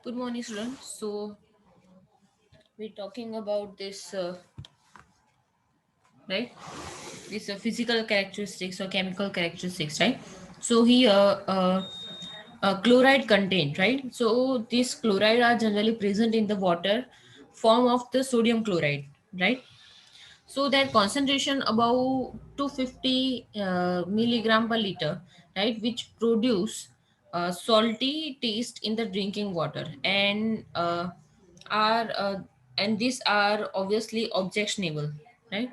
Good morning, students. So we're talking about this, right? This physical characteristics or chemical characteristics, right? So here, chloride content, right? So these chloride are generally present in the water form of the sodium chloride, right? So their concentration above 250 milligram per liter, right, which produce salty taste in the drinking water, are and these are obviously objectionable, right.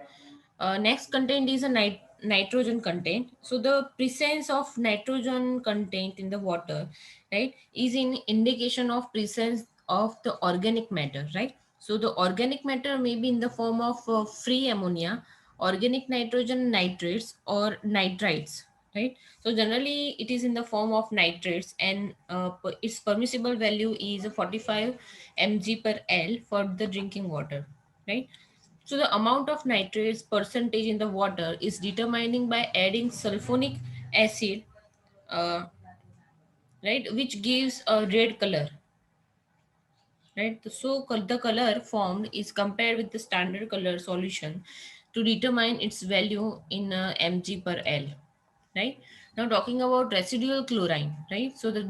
Next content is a nitrogen content. So the presence of nitrogen content in the water, right, is an indication of presence of the organic matter, right. So the organic matter may be in the form of free ammonia, organic nitrogen nitrates or nitrites, right. So generally it is in the form of nitrates, and its permissible value is 45 mg per L for the drinking water, right. So the amount of nitrates percentage in the water is determining by adding sulfonic acid, uh, right, which gives a red color, right. So the color formed is compared with the standard color solution to determine its value in mg per L, right. Now talking about residual chlorine, right. So the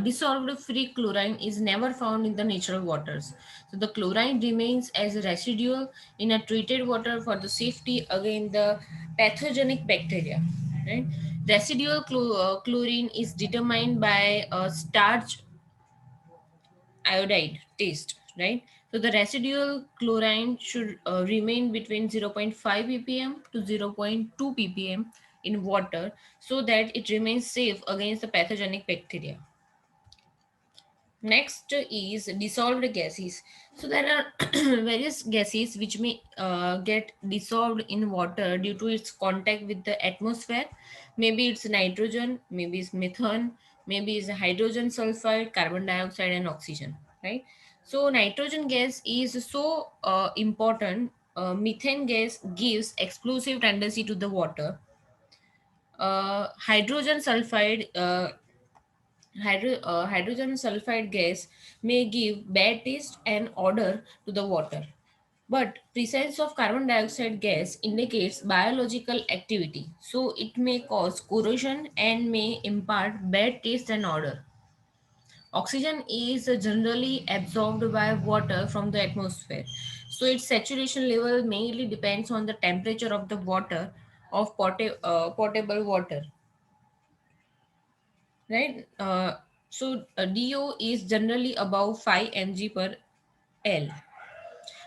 dissolved free chlorine is never found in the natural waters. So the chlorine remains as a residual in a treated water for the safety against the pathogenic bacteria, right. Residual chlorine is determined by a starch iodide taste, right. So the residual chlorine should remain between zero point 0.5 ppm to zero point 0.2 ppm in water, so that it remains safe against the pathogenic bacteria. Next is dissolved gases. So there are various gases which may get dissolved in water due to its contact with the atmosphere. Maybe it's nitrogen, maybe it's methane, maybe it's hydrogen sulfide, carbon dioxide, and oxygen. Right. So nitrogen gas is so important. Methane gas gives explosive tendency to the water. Hydrogen sulfide hydrogen sulfide gas may give bad taste and odor to the water. But presence of carbon dioxide gas indicates biological activity, so it may cause corrosion and may impart bad taste and odor. Oxygen is generally absorbed by water from the atmosphere, so its saturation level mainly depends on the temperature of the water of potable water, right? DO is generally above 5 mg per L.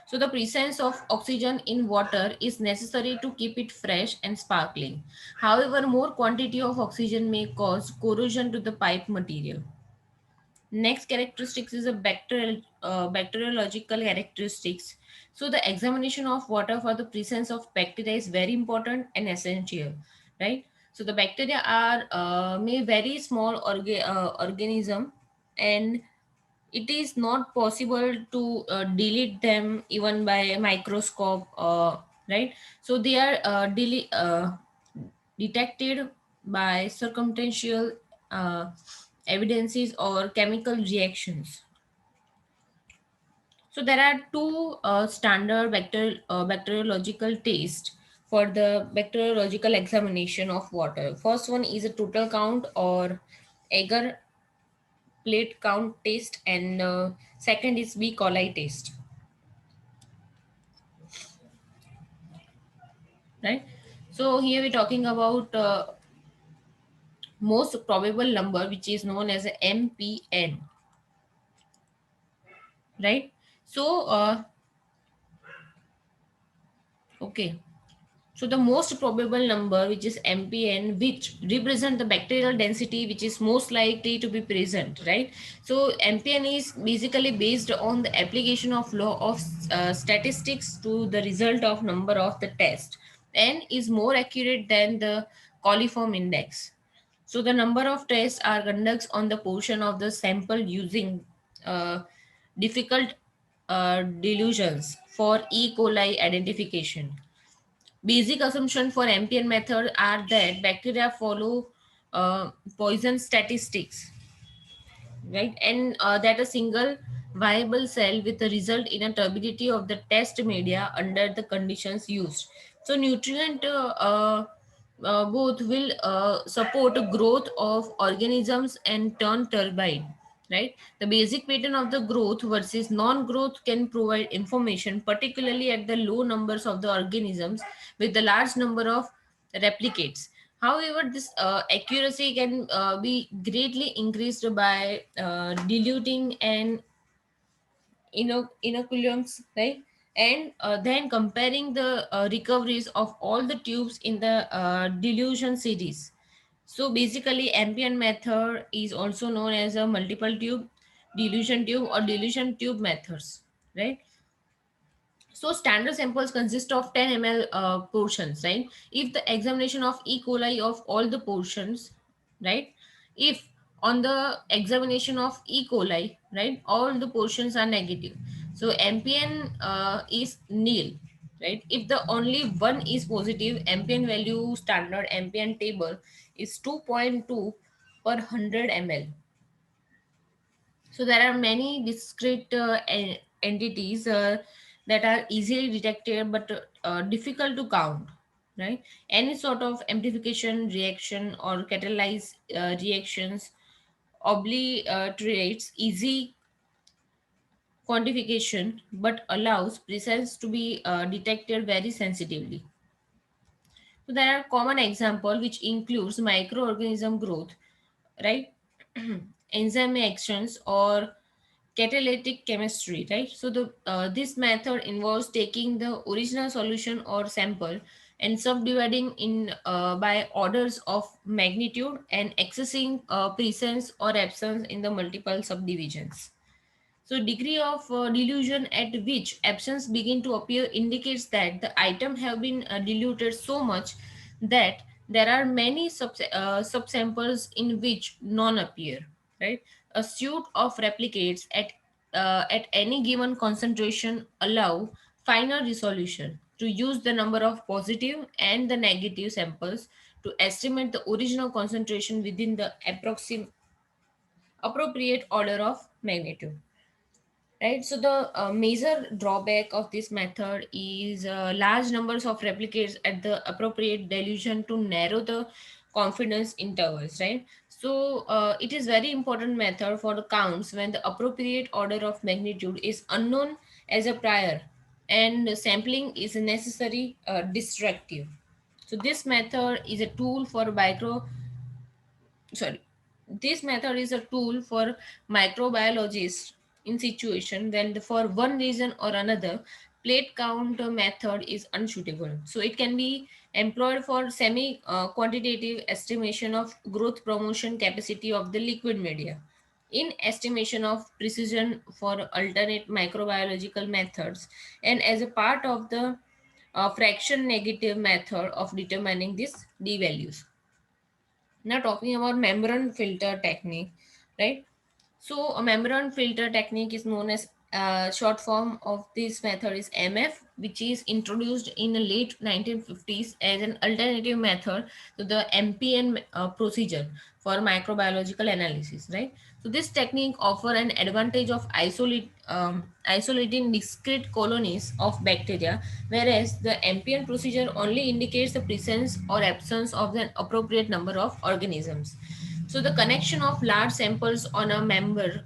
So the presence of oxygen in water is necessary to keep it fresh and sparkling. However, more quantity of oxygen may cause corrosion to the pipe material. Next characteristics is a bacteriological characteristics. So the examination of water for the presence of bacteria is very important and essential, right? So the bacteria are may very small organism, and it is not possible to delete them even by a microscope, right. So they are detected by circumstantial uh, evidences or chemical reactions. So there are two standard bacteriological tests for the bacteriological examination of water. First one is a total count or agar plate count test, and second is B. coli test, right. So here we're talking about most probable number, which is known as a MPN, right. So okay. So the most probable number, which is MPN, which represent the bacterial density, which is most likely to be present, right? So MPN is basically based on the application of law of statistics to the result of number of the test, and is more accurate than the coliform index. So the number of tests are conducted on the portion of the sample using uh, difficult delusions for E. coli identification. Basic assumption for MPN method are that bacteria follow poison statistics, right? And that a single viable cell with a result in a turbidity of the test media under the conditions used. So nutrient both will support growth of organisms and turn turbide, right? The basic pattern of the growth versus non-growth can provide information, particularly at the low numbers of the organisms with the large number of replicates. However, this accuracy can be greatly increased by diluting and inoculums, right? And then comparing the recoveries of all the tubes in the dilution series. So basically, ambient method is also known as a multiple tube or dilution tube methods, right? So standard samples consist of 10 ml portions, right? If the examination of E. coli of all the portions, right? If on the examination of E. coli, right, all the portions are negative. So MPN is nil, right? If the only one is positive, MPN value standard MPN table is 2.2 per 100 ml. So there are many discrete entities that are easily detected but difficult to count, right? Any sort of amplification reaction or catalyzed reactions obliterates easy quantification but allows presence to be detected very sensitively. So there are common example which includes microorganism growth, right? Enzyme actions or catalytic chemistry, right? So the this method involves taking the original solution or sample and subdividing in by orders of magnitude and accessing presence or absence in the multiple subdivisions. So degree of dilution at which absence begin to appear indicates that the item have been diluted so much that there are many subsamples in which none appear. Right, a suite of replicates at any given concentration allow finer resolution to use the number of positive and the negative samples to estimate the original concentration within the appropriate order of magnitude, right? So the major drawback of this method is large numbers of replicates at the appropriate dilution to narrow the confidence intervals, right? So it is very important method for the counts when the appropriate order of magnitude is unknown as a prior and sampling is necessary destructive. So this method is a tool for micro sorry this method is a tool for microbiologists in situation when for one reason or another plate count method is unsuitable. So it can be employed for semi quantitative estimation of growth promotion capacity of the liquid media, in estimation of precision for alternate microbiological methods, and as a part of the fraction negative method of determining these d values. Now talking about membrane filter technique, right? So a membrane filter technique is known as short form of this method is MF, which is introduced in the late 1950s as an alternative method to the MPN procedure for microbiological analysis, right? So this technique offer an advantage of isolating discrete colonies of bacteria, whereas the MPN procedure only indicates the presence or absence of the appropriate number of organisms. So the connection of large samples on a member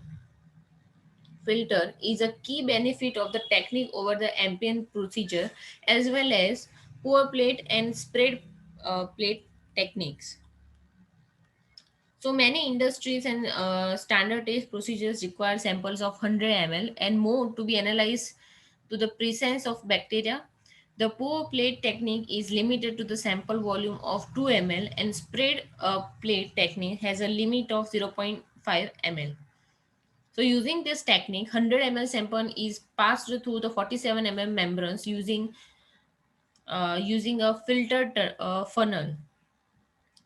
filter is a key benefit of the technique over the ambient procedure, as well as pour plate and spread plate techniques. So many industries and standard test procedures require samples of 100 ml and more to be analyzed to the presence of bacteria. The pour plate technique is limited to the sample volume of 2 ml, and spread plate technique has a limit of zero point 0.5 ml. So using this technique, 100 ml sample is passed through the 47 membranes using a filtered funnel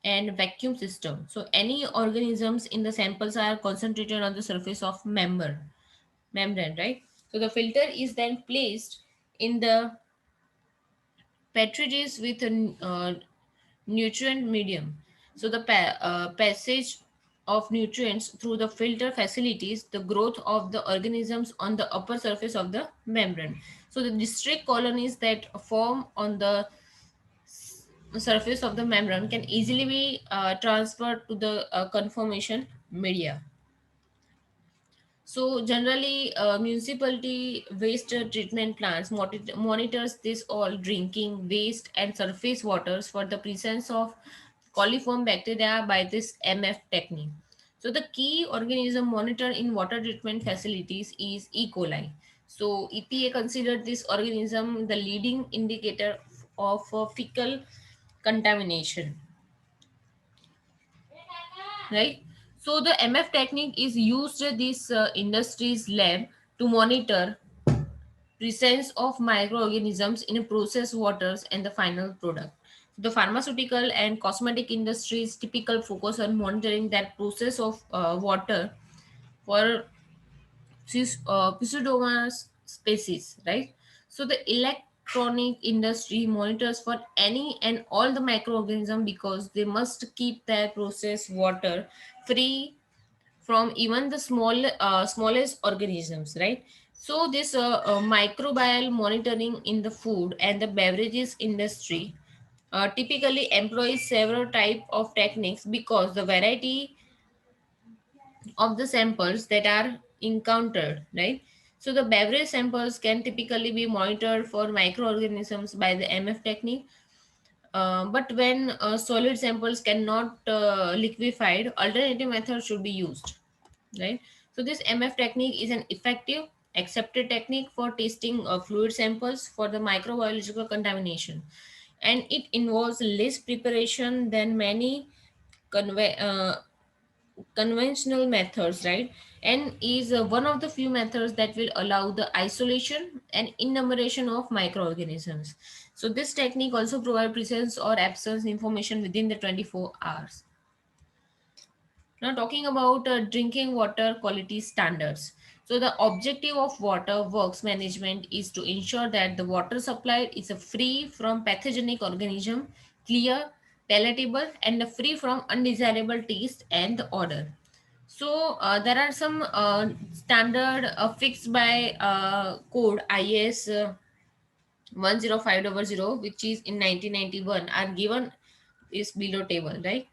and vacuum system. So any organisms in the samples are concentrated on the surface of membrane, right? So the filter is then placed in the petri dish with a nutrient medium. So the passage. of nutrients through the filter facilities the growth of the organisms on the upper surface of the membrane. So the district colonies that form on the surface of the membrane can easily be transferred to the conformation media. So generally, municipality waste treatment plants monitors this all drinking waste and surface waters for the presence of coliform bacteria by this MF technique. So the key organism monitored in water treatment facilities is E. coli. So EPA considered this organism the leading indicator of fecal contamination, right? So the MF technique is used at this industries lab to monitor presence of microorganisms in processed waters and the final product. The pharmaceutical and cosmetic industries typical focus on monitoring that process of water for Pseudomonas species, right? So the electronic industry monitors for any and all the microorganism because they must keep their processed water free from even the smallest organisms, right? So this microbial monitoring in the food and the beverages industry typically employs several type of techniques because the variety of the samples that are encountered, right? So the beverage samples can typically be monitored for microorganisms by the MF technique, but when solid samples cannot liquefied, alternative methods should be used, right? So this MF technique is an effective accepted technique for testing fluid samples for the microbiological contamination, and it involves less preparation than many conve- uh, conventional methods, right? And is one of the few methods that will allow the isolation and enumeration of microorganisms. So this technique also provide presence or absence information within the 24 hours. Now, talking about drinking water quality standards. So, the objective of water works management is to ensure that the water supplied is free from pathogenic organism, clear, palatable, and free from undesirable taste and odor. So, there are some standard fixed by code IS 10500, which is in 1991, are given is below table, right?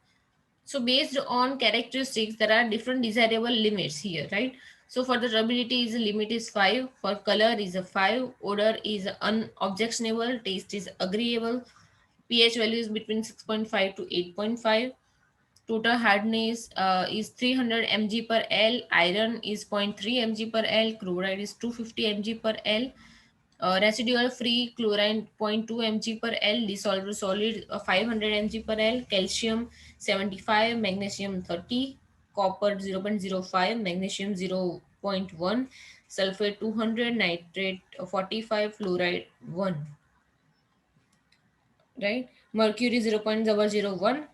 So based on characteristics, there are different desirable limits here, right? So for the durability is limit is 5, for color is a 5, odor is unobjectionable, taste is agreeable, pH value is between 6.5 to 8.5, total hardness is 300 mg per L, iron is zero point 0.3 mg per L, chloride is 250 mg per L, residual free chlorine zero point 0.2 mg per L, dissolved solid 500 mg per L, calcium 75, magnesium 30, copper 0.05, magnesium 0.1, sulfate 200, nitrate 45, fluoride 1, right? Mercury 0.001,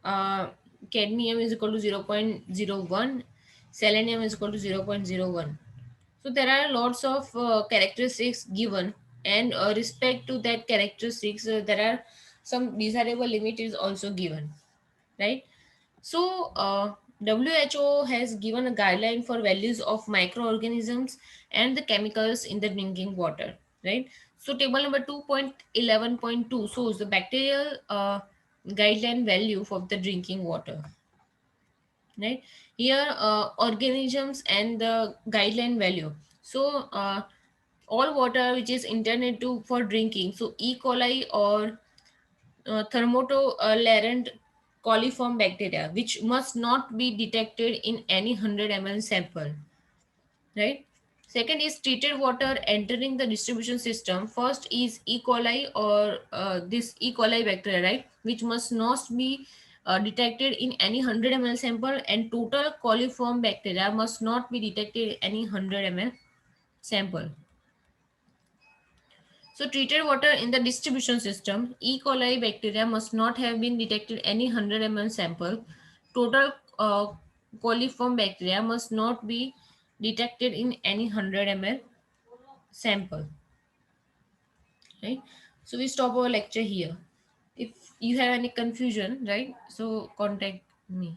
uh, cadmium is equal to 0.01, selenium is equal to 0.01. So there are lots of characteristics given, and respect to that characteristics, there are some desirable limit is also given, right? So WHO has given a guideline for values of microorganisms and the chemicals in the drinking water, right? So table number 2.11.2 shows the bacterial guideline value for the drinking water, right? Here organisms and the guideline value. So all water which is intended to for drinking, so E. coli or thermotolerant coliform bacteria, which must not be detected in any 100 ml sample, right? Second is treated water entering the distribution system. First is E. coli or this E. coli bacteria, right, which must not be detected in any 100 ml sample, and total coliform bacteria must not be detected in any 100 ml sample. So treated water in the distribution system, E. coli bacteria must not have been detected any 100 ml sample. Total coliform bacteria must not be detected in any 100 ml sample. Right. So we stop our lecture here. If you have any confusion, right, so contact me.